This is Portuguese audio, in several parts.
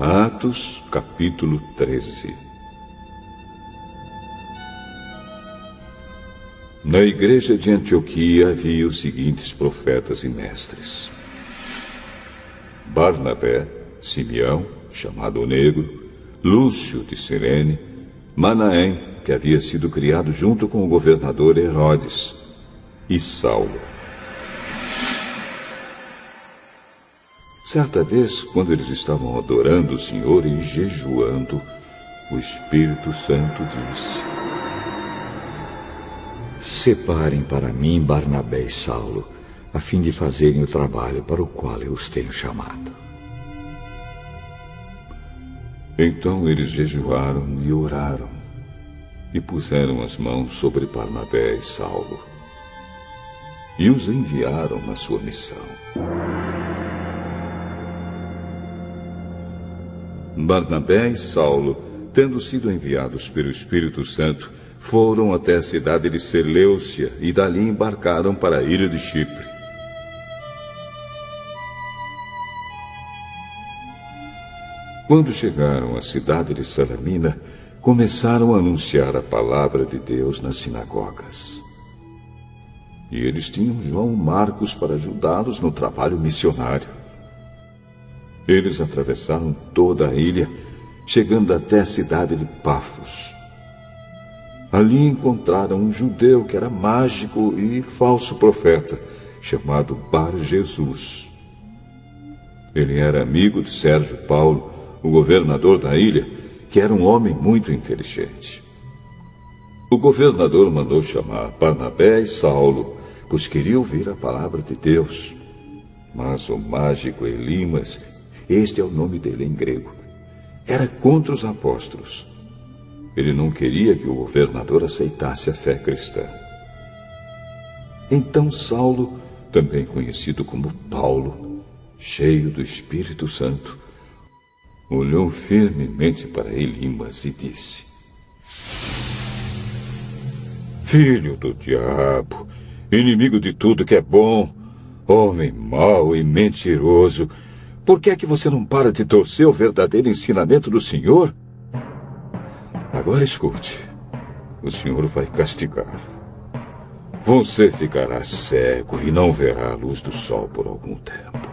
Atos, capítulo 13. Na igreja de Antioquia havia os seguintes profetas e mestres: Barnabé, Simeão, chamado o Negro, Lúcio de Cirene, Manaém, que havia sido criado junto com o governador Herodes, e Saulo. Certa vez, quando eles estavam adorando o Senhor e jejuando, o Espírito Santo disse: Separem para mim Barnabé e Saulo, a fim de fazerem o trabalho para o qual eu os tenho chamado. Então eles jejuaram e oraram, e puseram as mãos sobre Barnabé e Saulo, e os enviaram na sua missão. Barnabé e Saulo, tendo sido enviados pelo Espírito Santo, foram até a cidade de Seleucia e dali embarcaram para a ilha de Chipre. Quando chegaram à cidade de Salamina, começaram a anunciar a palavra de Deus nas sinagogas. E eles tinham João Marcos para ajudá-los no trabalho missionário. Eles atravessaram toda a ilha, chegando até a cidade de Pafos. Ali encontraram um judeu que era mágico e falso profeta, chamado Bar-Jesus. Ele era amigo de Sérgio Paulo, o governador da ilha, que era um homem muito inteligente. O governador mandou chamar Barnabé e Saulo, pois queria ouvir a palavra de Deus. Mas o mágico Elimas, este é o nome dele em grego, era contra os apóstolos. Ele não queria que o governador aceitasse a fé cristã. Então Saulo, também conhecido como Paulo, cheio do Espírito Santo, olhou firmemente para Elimas e disse: Filho do diabo, inimigo de tudo que é bom, homem mau e mentiroso, por que é que você não para de torcer o verdadeiro ensinamento do Senhor? Agora escute, o Senhor vai castigar. Você ficará cego e não verá a luz do sol por algum tempo.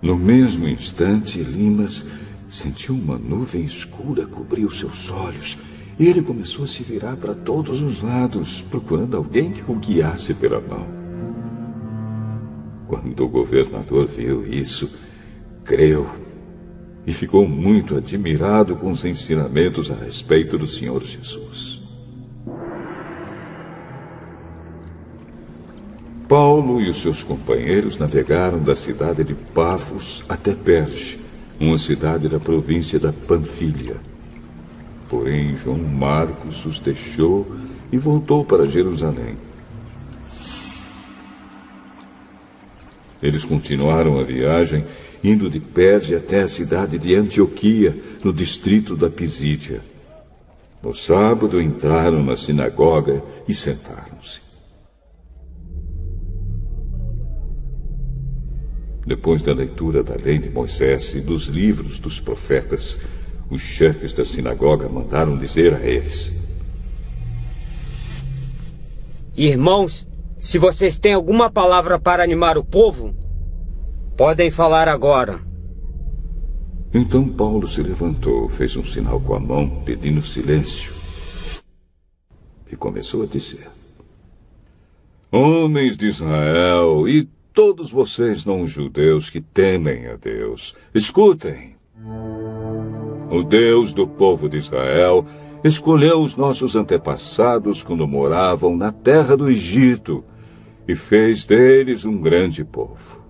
No mesmo instante, Elimas sentiu uma nuvem escura cobrir os seus olhos e ele começou a se virar para todos os lados, procurando alguém que o guiasse pela mão. Quando o governador viu isso, creu e ficou muito admirado com os ensinamentos a respeito do Senhor Jesus. Paulo e os seus companheiros navegaram da cidade de Pafos até Perge, uma cidade da província da Panfilha. Porém, João Marcos os deixou e voltou para Jerusalém. Eles continuaram a viagem, indo de Perge até a cidade de Antioquia, no distrito da Pisídia. No sábado, entraram na sinagoga e sentaram-se. Depois da leitura da lei de Moisés e dos livros dos profetas, os chefes da sinagoga mandaram dizer a eles: Irmãos, se vocês têm alguma palavra para animar o povo, podem falar agora. Então Paulo se levantou, fez um sinal com a mão, pedindo silêncio, e começou a dizer: Homens de Israel e todos vocês não-judeus que temem a Deus, escutem. O Deus do povo de Israel escolheu os nossos antepassados quando moravam na terra do Egito e fez deles um grande povo.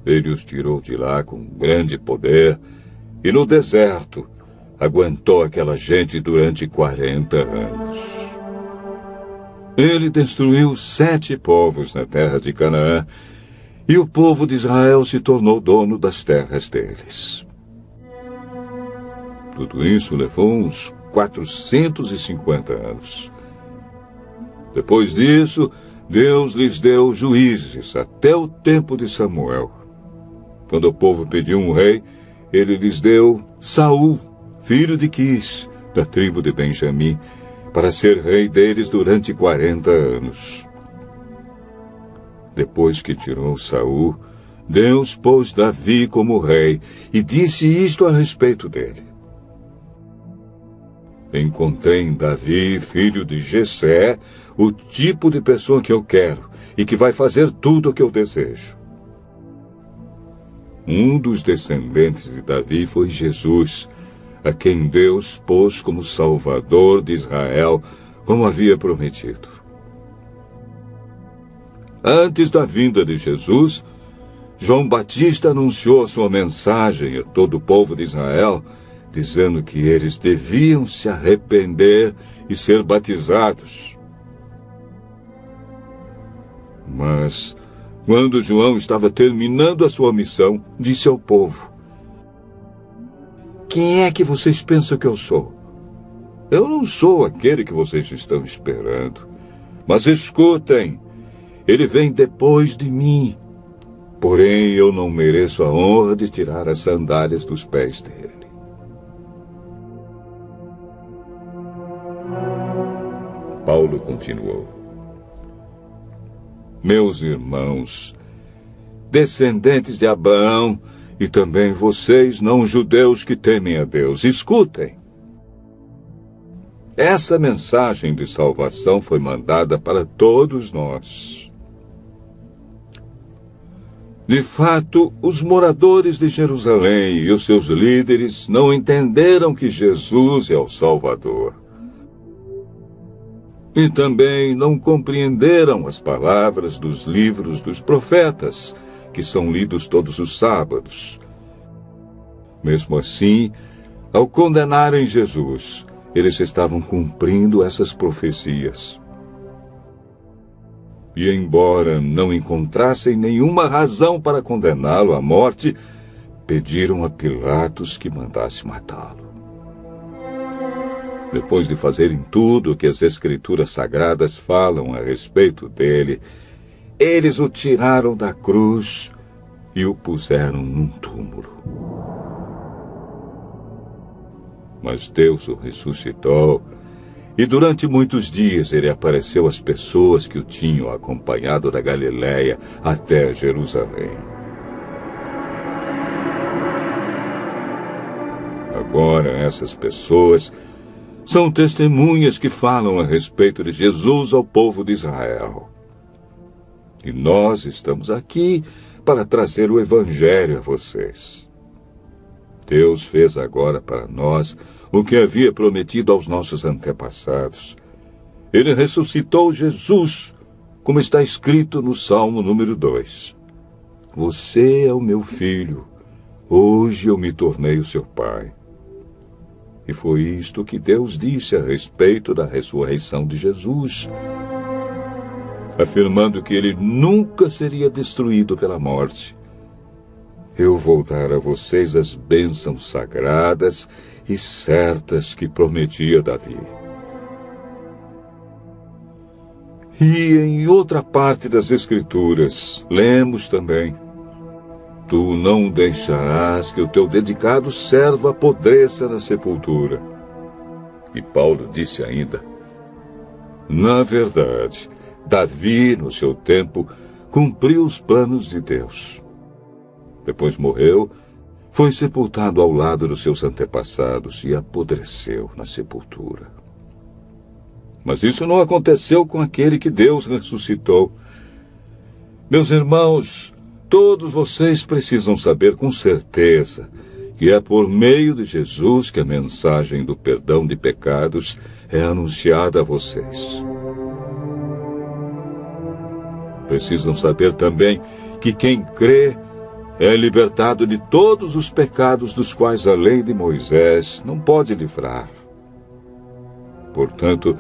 Ele os tirou de lá com grande poder e no deserto aguentou aquela gente durante 40 anos. Ele destruiu 7 povos na terra de Canaã e o povo de Israel se tornou dono das terras deles. Tudo isso levou uns 450 anos. Depois disso, Deus lhes deu juízes até o tempo de Samuel. Quando o povo pediu um rei, ele lhes deu Saul, filho de Quis, da tribo de Benjamim, para ser rei deles durante 40 anos. Depois que tirou Saul, Deus pôs Davi como rei e disse isto a respeito dele: encontrei em Davi, filho de Jessé, o tipo de pessoa que eu quero e que vai fazer tudo o que eu desejo. Um dos descendentes de Davi foi Jesus, a quem Deus pôs como Salvador de Israel, como havia prometido. Antes da vinda de Jesus, João Batista anunciou sua mensagem a todo o povo de Israel, dizendo que eles deviam se arrepender e ser batizados. Mas, quando João estava terminando a sua missão, disse ao povo: quem é que vocês pensam que eu sou? Eu não sou aquele que vocês estão esperando. Mas escutem, ele vem depois de mim. Porém, eu não mereço a honra de tirar as sandálias dos pés dele. Paulo continuou: meus irmãos, descendentes de Abraão, e também vocês, não-judeus que temem a Deus, escutem. Essa mensagem de salvação foi mandada para todos nós. De fato, os moradores de Jerusalém e os seus líderes não entenderam que Jesus é o Salvador. E também não compreenderam as palavras dos livros dos profetas, que são lidos todos os sábados. Mesmo assim, ao condenarem Jesus, eles estavam cumprindo essas profecias. E embora não encontrassem nenhuma razão para condená-lo à morte, pediram a Pilatos que mandasse matá-lo. Depois de fazerem tudo o que as Escrituras Sagradas falam a respeito dele, eles o tiraram da cruz e o puseram num túmulo. Mas Deus o ressuscitou, e durante muitos dias ele apareceu às pessoas que o tinham acompanhado da Galiléia até Jerusalém. Agora essas pessoas são testemunhas que falam a respeito de Jesus ao povo de Israel. E nós estamos aqui para trazer o Evangelho a vocês. Deus fez agora para nós o que havia prometido aos nossos antepassados. Ele ressuscitou Jesus, como está escrito no Salmo número 2. Você é o meu filho, hoje eu me tornei o seu pai. E foi isto que Deus disse a respeito da ressurreição de Jesus, afirmando que ele nunca seria destruído pela morte. Eu vou dar a vocês as bênçãos sagradas e certas que prometia Davi. E em outra parte das Escrituras, lemos também: tu não deixarás que o teu dedicado servo apodreça na sepultura. E Paulo disse ainda: na verdade, Davi, no seu tempo, cumpriu os planos de Deus. Depois morreu, foi sepultado ao lado dos seus antepassados e apodreceu na sepultura. Mas isso não aconteceu com aquele que Deus ressuscitou. Meus irmãos, todos vocês precisam saber com certeza que é por meio de Jesus que a mensagem do perdão de pecados é anunciada a vocês. Precisam saber também que quem crê é libertado de todos os pecados dos quais a lei de Moisés não pode livrar. Portanto,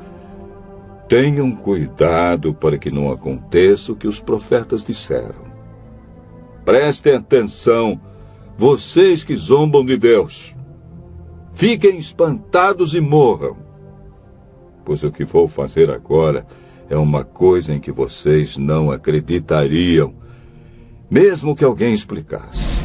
tenham cuidado para que não aconteça o que os profetas disseram. Prestem atenção, vocês que zombam de Deus. Fiquem espantados e morram. Pois o que vou fazer agora é uma coisa em que vocês não acreditariam, mesmo que alguém explicasse.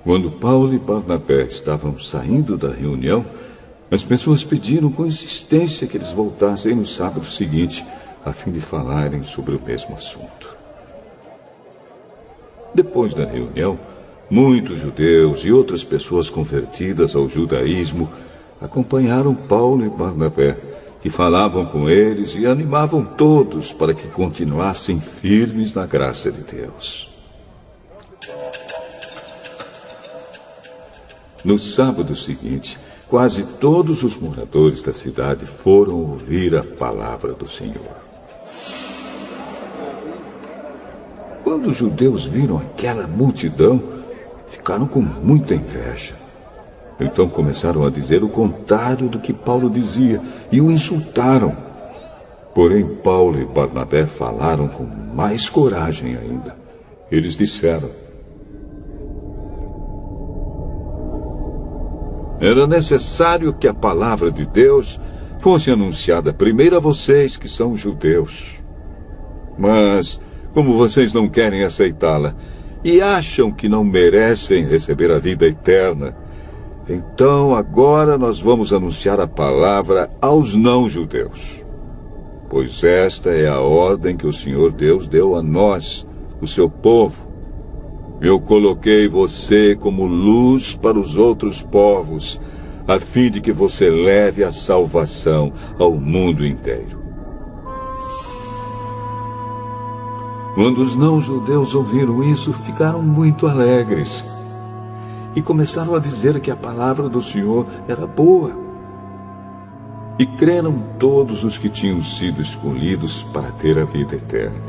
Quando Paulo e Barnabé estavam saindo da reunião, as pessoas pediram com insistência que eles voltassem no sábado seguinte, a fim de falarem sobre o mesmo assunto. Depois da reunião, muitos judeus e outras pessoas convertidas ao judaísmo acompanharam Paulo e Barnabé, que falavam com eles e animavam todos para que continuassem firmes na graça de Deus. No sábado seguinte, quase todos os moradores da cidade foram ouvir a palavra do Senhor. Quando os judeus viram aquela multidão, ficaram com muita inveja. Então começaram a dizer o contrário do que Paulo dizia e o insultaram. Porém, Paulo e Barnabé falaram com mais coragem ainda. Eles disseram: era necessário que a palavra de Deus fosse anunciada primeiro a vocês que são judeus. Mas, como vocês não querem aceitá-la e acham que não merecem receber a vida eterna, então agora nós vamos anunciar a palavra aos não-judeus. Pois esta é a ordem que o Senhor Deus deu a nós, o seu povo. Eu coloquei você como luz para os outros povos, a fim de que você leve a salvação ao mundo inteiro. Quando os não-judeus ouviram isso, ficaram muito alegres e começaram a dizer que a palavra do Senhor era boa. E creram todos os que tinham sido escolhidos para ter a vida eterna.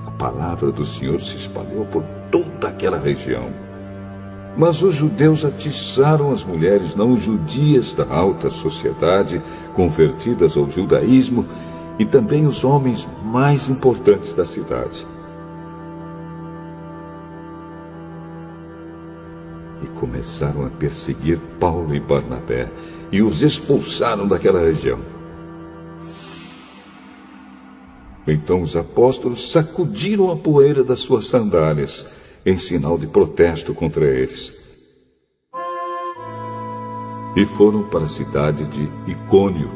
A palavra do Senhor se espalhou por toda aquela região. Mas os judeus atiçaram as mulheres não judias da alta sociedade, convertidas ao judaísmo, e também os homens mais importantes da cidade. E começaram a perseguir Paulo e Barnabé, e os expulsaram daquela região. Então os apóstolos sacudiram a poeira das suas sandálias, em sinal de protesto contra eles. E foram para a cidade de Icônio.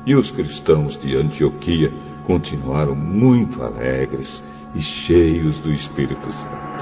E os cristãos de Antioquia continuaram muito alegres e cheios do Espírito Santo.